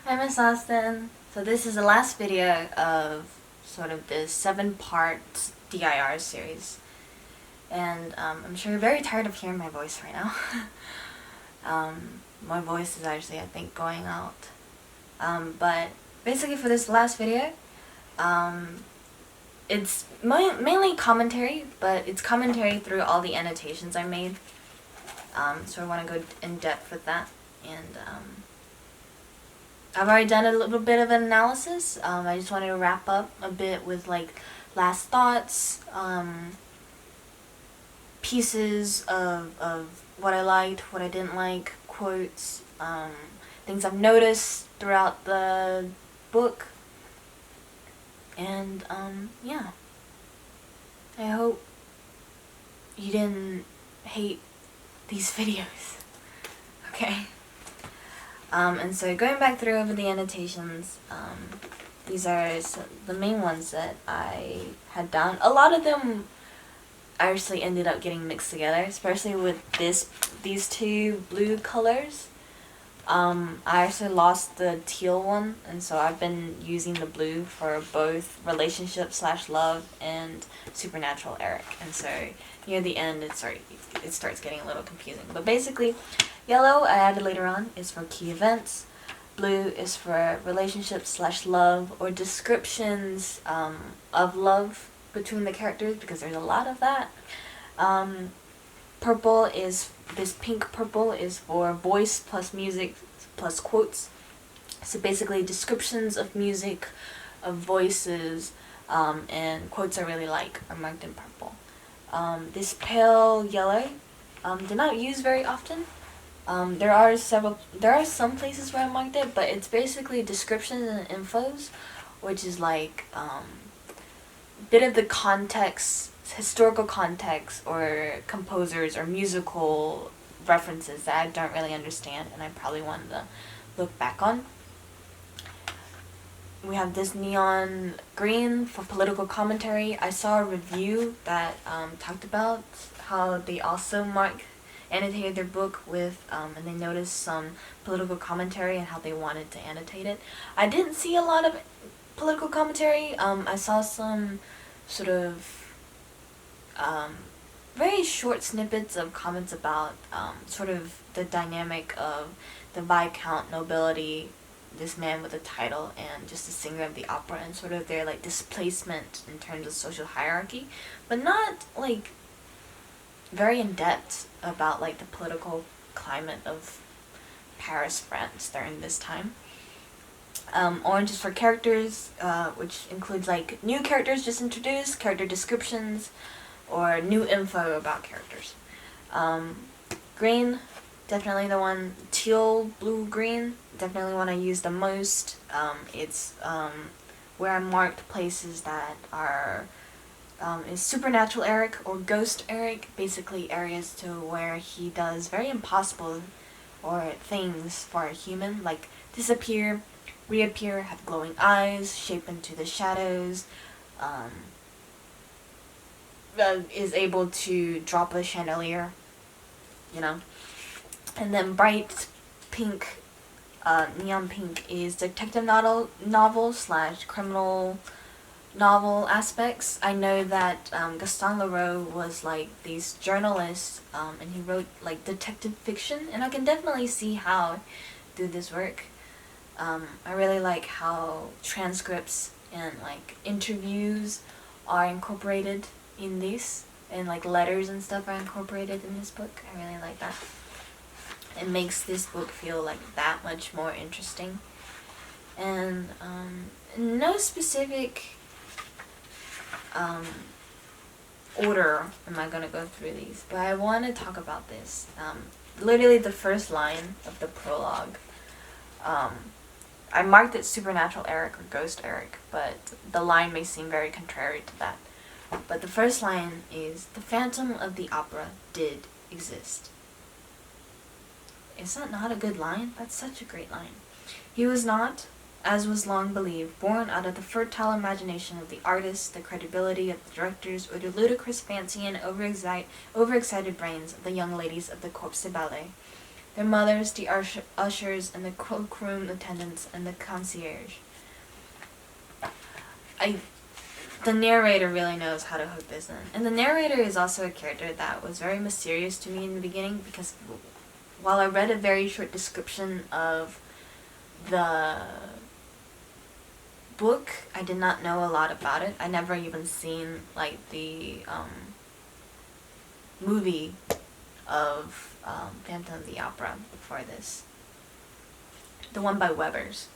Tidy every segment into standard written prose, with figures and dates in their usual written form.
Hi Miss Austin. So this is the last video of sort of this 7-part DIR series. And I'm sure you're very tired of hearing my voice right now. My voice is actually, I think, going out. But basically for this last video, it's mainly commentary, but it's commentary through all the annotations I made. So I want to go in depth with that. And I've already done a little bit of an analysis. I just wanted to wrap up a bit with like last thoughts, pieces of what I liked, what I didn't like, quotes, things I've noticed throughout the book. And yeah. I hope you didn't hate these videos. Okay. And so going back through over the annotations, these are the main ones that I had down. A lot of them actually ended up getting mixed together, especially with these two blue colors. I actually lost the teal one, and so I've been using the blue for both relationship / love and supernatural Eric. And so near the end, it starts getting a little confusing. But basically, yellow I added later on is for key events. Blue is for relationships / love or descriptions of love between the characters, because there's a lot of that. Purple is, this pink purple is for voice plus music plus quotes. So basically descriptions of music, of voices, and quotes I really like are marked in purple. This pale yellow, they're not used very often. There are some places where I marked it, but it's basically descriptions and infos, which is like a bit of the context, historical context, or composers or musical references that I don't really understand and I probably wanted to look back on. We have this neon green for political commentary. I saw a review that talked about how they also annotated their book with, and they noticed some political commentary and how they wanted to annotate it. I didn't see a lot of political commentary. I saw some sort of very short snippets of comments about sort of the dynamic of the Viscount nobility, this man with a title, and just a singer of the opera, and sort of their like displacement in terms of social hierarchy, but not like very in depth about like the political climate of Paris, France during this time. Orange is for characters, which includes like new characters just introduced, character descriptions, or new info about characters. Green, definitely the one. Teal, blue, green, definitely one I use the most. It's where I marked places that are is supernatural Eric or ghost Eric, basically areas to where he does very impossible or things for a human, like disappear, reappear, have glowing eyes, shape into the shadows, is able to drop a chandelier, you know. And then bright pink, neon pink is detective novel / criminal novel aspects. I know that Gaston Leroux was like these journalists, and he wrote like detective fiction, and I can definitely see how do this work. I really like how transcripts and like interviews are incorporated in this, and like letters and stuff are incorporated in this book. I really like that. It makes this book feel like that much more interesting. And no specific order am I gonna go through these, but I want to talk about this. Literally the first line of the prologue. I marked it supernatural Eric or ghost Eric, but the line may seem very contrary to that. But the first line is, "The Phantom of the Opera did exist." Is that not a good line? That's such a great line. "He was not, as was long believed, born out of the fertile imagination of the artists, the credibility of the directors, or the ludicrous fancy and overexcited brains of the young ladies of the Corps de Ballet. their mothers, the ushers, and the cloakroom attendants, and the concierge. The narrator really knows how to hook this in. And the narrator is also a character that was very mysterious to me in the beginning, because while I read a very short description of the book, I did not know a lot about it. I never even seen like the movie of Phantom of the Opera before this. The one by Weber's.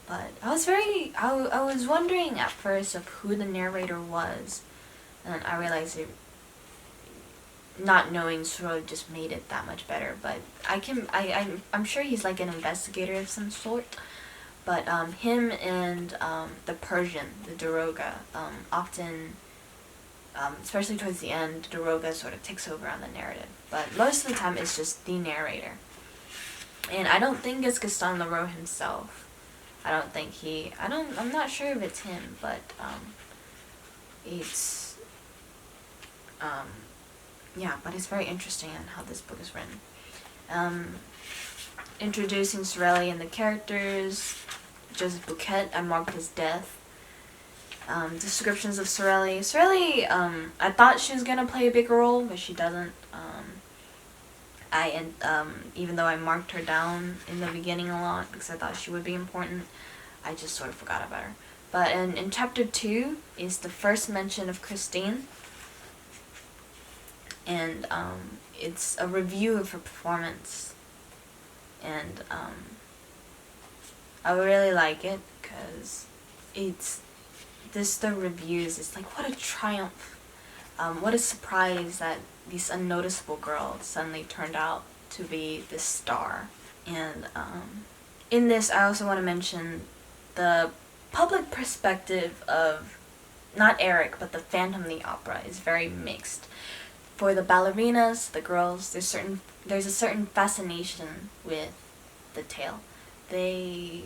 But I was wondering at first of who the narrator was, and I realized not knowing sort of just made it that much better. But I'm sure he's like an investigator of some sort. But him and the Persian, the Daroga, often, especially towards the end, Daroga sort of takes over on the narrative. But most of the time it's just the narrator. And I don't think it's Gaston Leroux himself. I'm not sure if it's him, but it's yeah, but it's very interesting on how this book is written. Introducing Sorelli and the characters. Joseph Bouquet, I marked his death. Descriptions of Sorelli. Sorelli, I thought she was gonna play a bigger role, but she doesn't. Even though I marked her down in the beginning a lot because I thought she would be important, I just sort of forgot about her. But in chapter 2 is the first mention of Christine, and it's a review of her performance, and I really like it because the reviews, it's like, what a triumph, what a surprise that this unnoticeable girl suddenly turned out to be this star. And in this, I also want to mention the public perspective of not Eric, but the Phantom of the Opera is very mixed. For the ballerinas, the girls, there's a certain fascination with the tale. They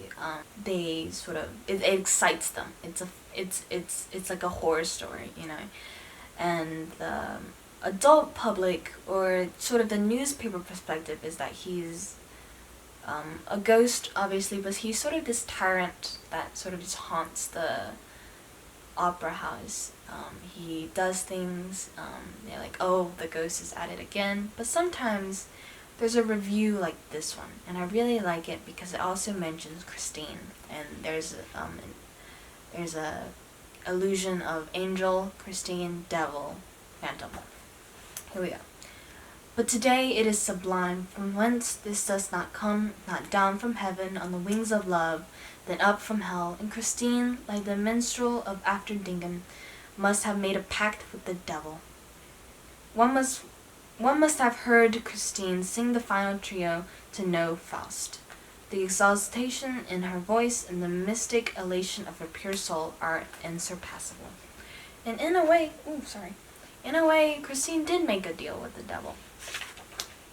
sort of, it excites them. It's like a horror story, you know. And the adult public, or sort of the newspaper perspective, is that he's a ghost, obviously, but he's sort of this tyrant that sort of just haunts the opera house. He does things, they're like, oh, the ghost is at it again. But sometimes there's a review like this one, and I really like it because it also mentions Christine, and there's a illusion of angel, Christine, devil, phantom. Here we go. But today it is sublime, from whence this does not come, not down from heaven on the wings of love, then up from hell. And Christine, like the minstrel of Afterdingen, must have made a pact with the devil. One must have heard Christine sing the final trio to know Faust. The exaltation in her voice and the mystic elation of her pure soul are unsurpassable. And in a way, Christine did make a deal with the devil.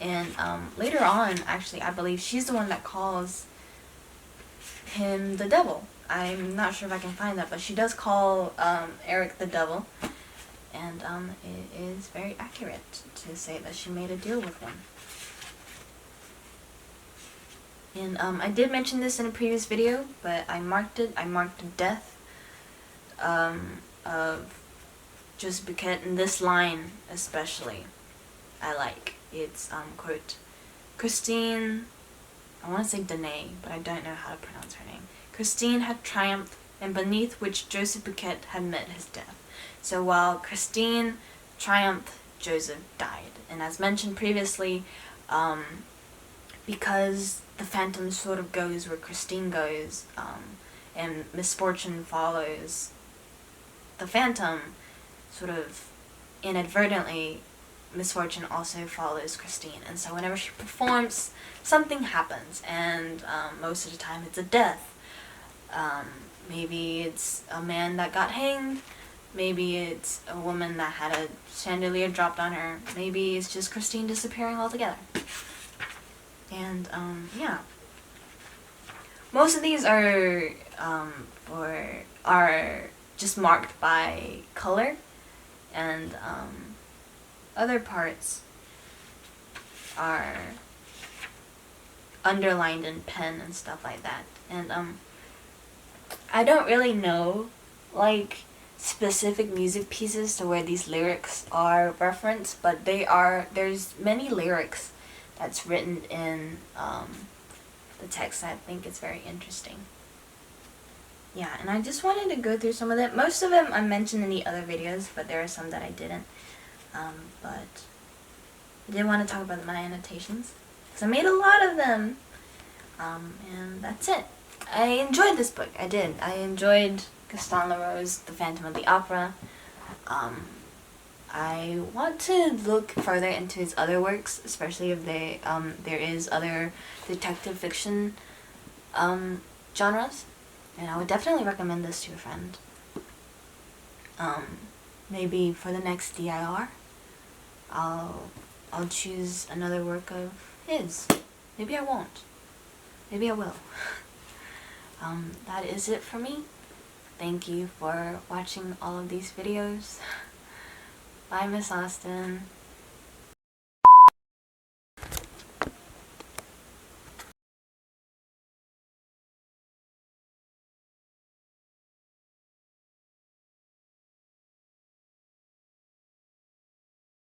And later on, actually, I believe she's the one that calls him the devil. I'm not sure if I can find that, but she does call Eric the devil. And it is very accurate to say that she made a deal with one. And I did mention this in a previous video, but I marked it. I marked the death of Joseph Bouquet, and this line especially I like. It's quote, Christine, I want to say Danae, but I don't know how to pronounce her name. Christine had triumphed, and beneath which Joseph Bouquet had met his death. So while Christine triumphed, Joseph died. And as mentioned previously, because the phantom sort of goes where Christine goes, and misfortune follows the phantom, sort of inadvertently, misfortune also follows Christine. And so whenever she performs, something happens, and most of the time it's a death. Maybe it's a man that got hanged, maybe it's a woman that had a chandelier dropped on her, maybe it's just Christine disappearing altogether. And yeah, most of these are just marked by color, and other parts are underlined in pen and stuff like that. And I don't really know like specific music pieces to where these lyrics are referenced, but there's many lyrics that's written in the text. I think it's very interesting. Yeah, and I just wanted to go through some of them. Most of them I mentioned in the other videos, but there are some that I didn't. But I did want to talk about my annotations, because I made a lot of them. And that's it. I enjoyed this book. I did. I enjoyed Gaston Leroux's The Phantom of the Opera. I want to look further into his other works, especially if there is other detective fiction genres. And I would definitely recommend this to a friend. Maybe for the next DIR, I'll choose another work of his. Maybe I won't. Maybe I will. That is it for me. Thank you for watching all of these videos. Bye, Miss Austen.